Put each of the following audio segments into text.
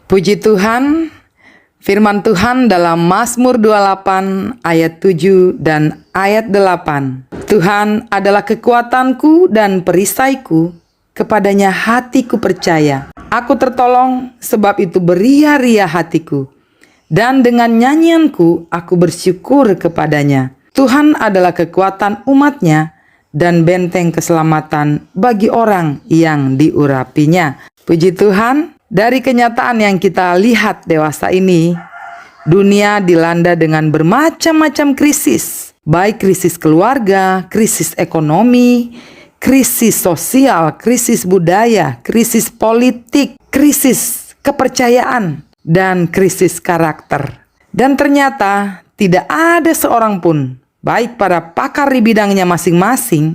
Puji Tuhan, firman Tuhan dalam Mazmur 28 ayat 7 dan ayat 8. Tuhan adalah kekuatanku dan perisaiku, kepadanya hatiku percaya. Aku tertolong, sebab itu beria-ria hatiku. Dan dengan nyanyianku aku bersyukur kepadanya. Tuhan adalah kekuatan umatnya dan benteng keselamatan bagi orang yang diurapinya. Puji Tuhan. Dari kenyataan yang kita lihat dewasa ini, dunia dilanda dengan bermacam-macam krisis, baik krisis keluarga, krisis ekonomi, krisis sosial, krisis budaya, krisis politik, krisis kepercayaan, dan krisis karakter. Dan ternyata tidak ada seorang pun, baik para pakar di bidangnya masing-masing,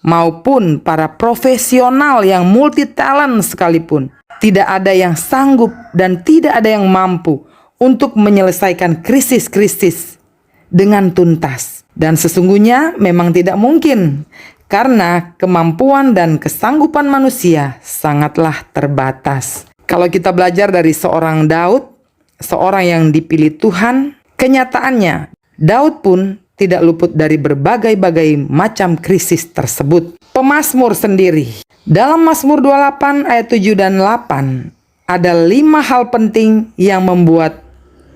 maupun para profesional yang multi talent sekalipun, tidak ada yang sanggup dan tidak ada yang mampu untuk menyelesaikan krisis-krisis dengan tuntas. Dan sesungguhnya memang tidak mungkin, karena kemampuan dan kesanggupan manusia sangatlah terbatas. Kalau kita belajar dari seorang Daud, seorang yang dipilih Tuhan, kenyataannya Daud pun tidak luput dari berbagai-bagai macam krisis tersebut. Pemazmur sendiri, dalam Mazmur 28 ayat 7 dan 8, ada 5 hal penting yang membuat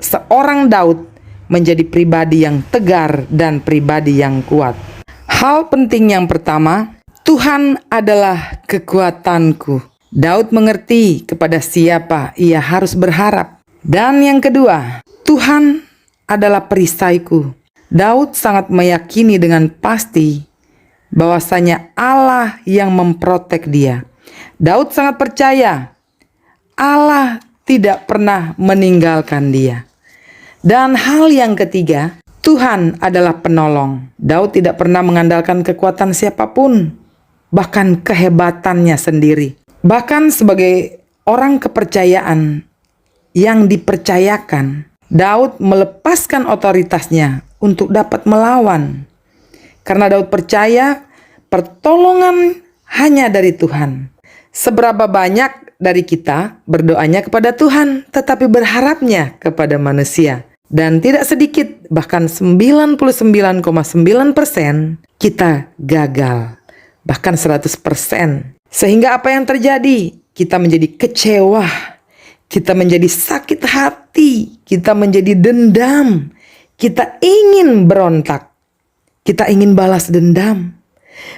seorang Daud menjadi pribadi yang tegar dan pribadi yang kuat. Hal penting yang pertama, Tuhan adalah kekuatanku. Daud mengerti kepada siapa ia harus berharap. Dan yang kedua, Tuhan adalah perisaiku. Daud sangat meyakini dengan pasti bahwasanya Allah yang memprotek dia. Daud sangat percaya Allah tidak pernah meninggalkan dia. Dan hal yang ketiga, Tuhan adalah penolong. Daud tidak pernah mengandalkan kekuatan siapapun, bahkan kehebatannya sendiri. Bahkan sebagai orang kepercayaan yang dipercayakan, Daud melepaskan otoritasnya untuk dapat melawan. Karena Daud percaya pertolongan hanya dari Tuhan. Seberapa banyak dari kita berdoanya kepada Tuhan, tetapi berharapnya kepada manusia. Dan tidak sedikit, bahkan 99,9% kita gagal. Bahkan 100%. Sehingga apa yang terjadi? Kita menjadi kecewa. Kita menjadi sakit hati. Kita menjadi dendam. Kita ingin berontak. Kita ingin balas dendam.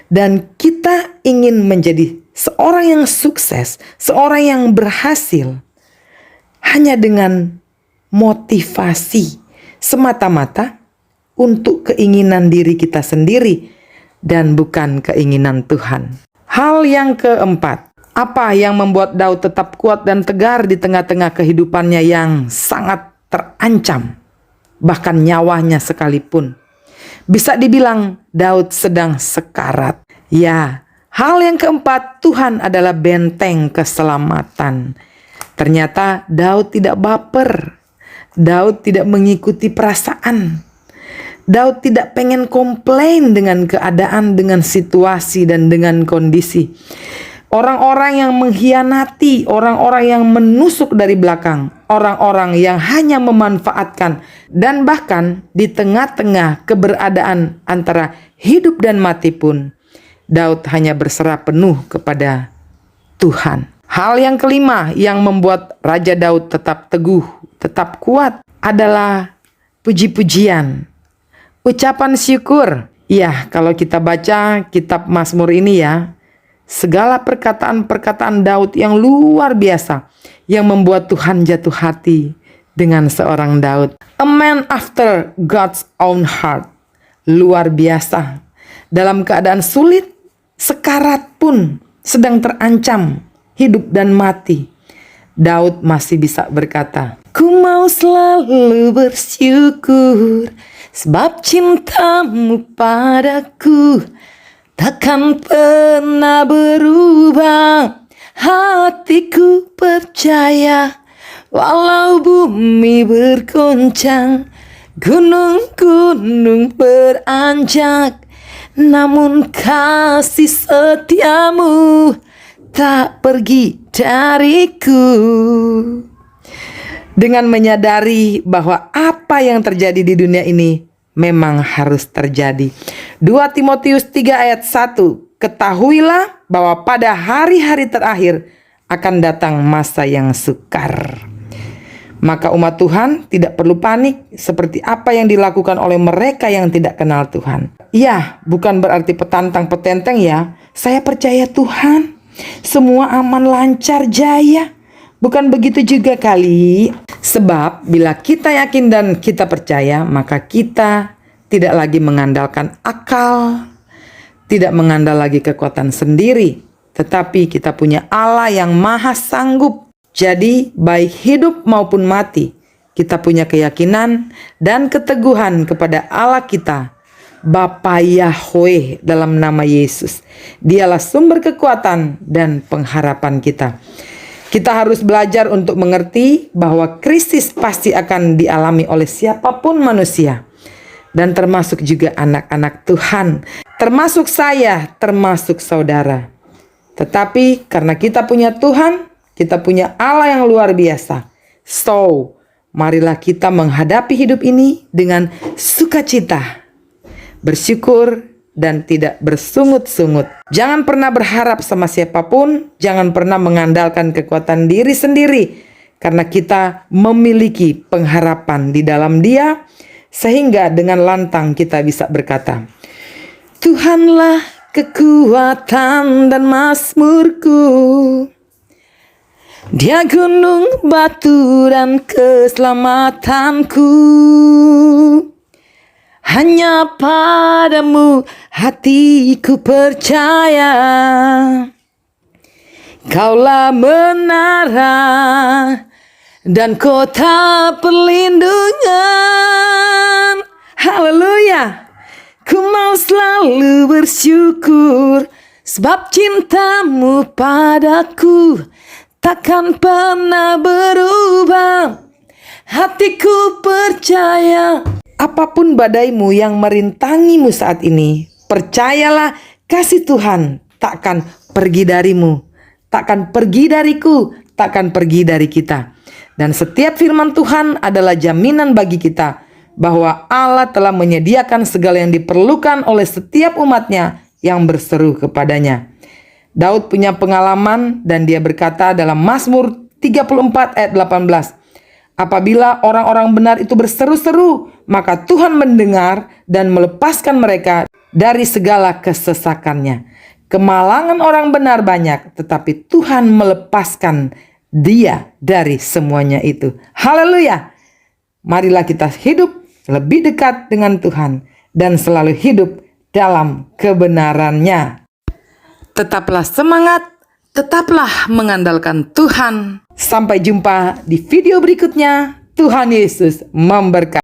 Dan kita ingin menjadi seorang yang sukses, seorang yang berhasil, hanya dengan motivasi semata-mata untuk keinginan diri kita sendiri dan bukan keinginan Tuhan. Hal yang keempat, apa yang membuat Daud tetap kuat dan tegar di tengah-tengah kehidupannya yang sangat terancam, bahkan nyawanya sekalipun? Bisa dibilang Daud sedang sekarat. Ya, hal yang keempat, Tuhan adalah benteng keselamatan. Ternyata Daud tidak baper. Daud tidak mengikuti perasaan. Daud tidak pengen komplain dengan keadaan, dengan situasi, dan dengan kondisi. Orang-orang yang mengkhianati, orang-orang yang menusuk dari belakang, orang-orang yang hanya memanfaatkan, dan bahkan di tengah-tengah keberadaan antara hidup dan mati pun, Daud hanya berserah penuh kepada Tuhan. Hal yang kelima yang membuat Raja Daud tetap teguh, tetap kuat adalah puji-pujian, ucapan syukur. Ya, kalau kita baca kitab Mazmur ini ya, segala perkataan-perkataan Daud yang luar biasa yang membuat Tuhan jatuh hati dengan seorang Daud. A man after God's own heart. Luar biasa. Dalam keadaan sulit, sekarat pun, sedang terancam hidup dan mati, Daud masih bisa berkata, "Ku mau selalu bersyukur sebab cintamu padaku takkan pernah berubah. Hatiku percaya walau bumi bergoncang, gunung-gunung beranjak, namun kasih setiamu tak pergi dariku." dengan menyadari bahwa apa yang terjadi di dunia ini memang harus terjadi. 2 Timotius 3 ayat 1, ketahuilah bahwa pada hari-hari terakhir akan datang masa yang sukar. Maka umat Tuhan tidak perlu panik seperti apa yang dilakukan oleh mereka yang tidak kenal Tuhan. Ya, bukan berarti petantang petenteng ya. Saya percaya Tuhan, semua aman lancar jaya. Bukan begitu juga kali. Sebab bila kita yakin dan kita percaya, maka kita tidak lagi mengandalkan akal, tidak mengandal lagi kekuatan sendiri, tetapi kita punya Allah yang maha sanggup. Jadi baik hidup maupun mati, kita punya keyakinan dan keteguhan kepada Allah kita, Bapa Yahweh dalam nama Yesus. Dialah sumber kekuatan dan pengharapan kita. Kita harus belajar untuk mengerti bahwa krisis pasti akan dialami oleh siapapun manusia. Dan termasuk juga anak-anak Tuhan, termasuk saya, termasuk saudara. Tetapi karena kita punya Tuhan, kita punya Allah yang luar biasa. So, marilah kita menghadapi hidup ini dengan sukacita, bersyukur, dan tidak bersungut-sungut. Jangan pernah berharap sama siapapun, jangan pernah mengandalkan kekuatan diri sendiri, karena kita memiliki pengharapan di dalam Dia, sehingga dengan lantang kita bisa berkata, Tuhanlah kekuatan dan mazmurku, Dia gunung batu dan keselamatanku. Hanya padamu hatiku percaya, Kaulah menara dan kota perlindungan. Haleluya. Ku mau selalu bersyukur, sebab cintamu padaku takkan pernah berubah. Hatiku percaya. Apapun badaimu yang merintangimu saat ini, percayalah kasih Tuhan takkan pergi darimu, takkan pergi dariku, takkan pergi dari kita. Dan setiap firman Tuhan adalah jaminan bagi kita bahwa Allah telah menyediakan segala yang diperlukan oleh setiap umatnya yang berseru kepadanya. Daud punya pengalaman dan dia berkata dalam Mazmur 34 ayat 18, apabila orang-orang benar itu berseru-seru, maka Tuhan mendengar dan melepaskan mereka dari segala kesesakannya. Kemalangan orang benar banyak, tetapi Tuhan melepaskan dia dari semuanya itu. Haleluya. Marilah kita hidup lebih dekat dengan Tuhan dan selalu hidup dalam kebenarannya. Tetaplah semangat, tetaplah mengandalkan Tuhan. Sampai jumpa di video berikutnya. Tuhan Yesus memberkati.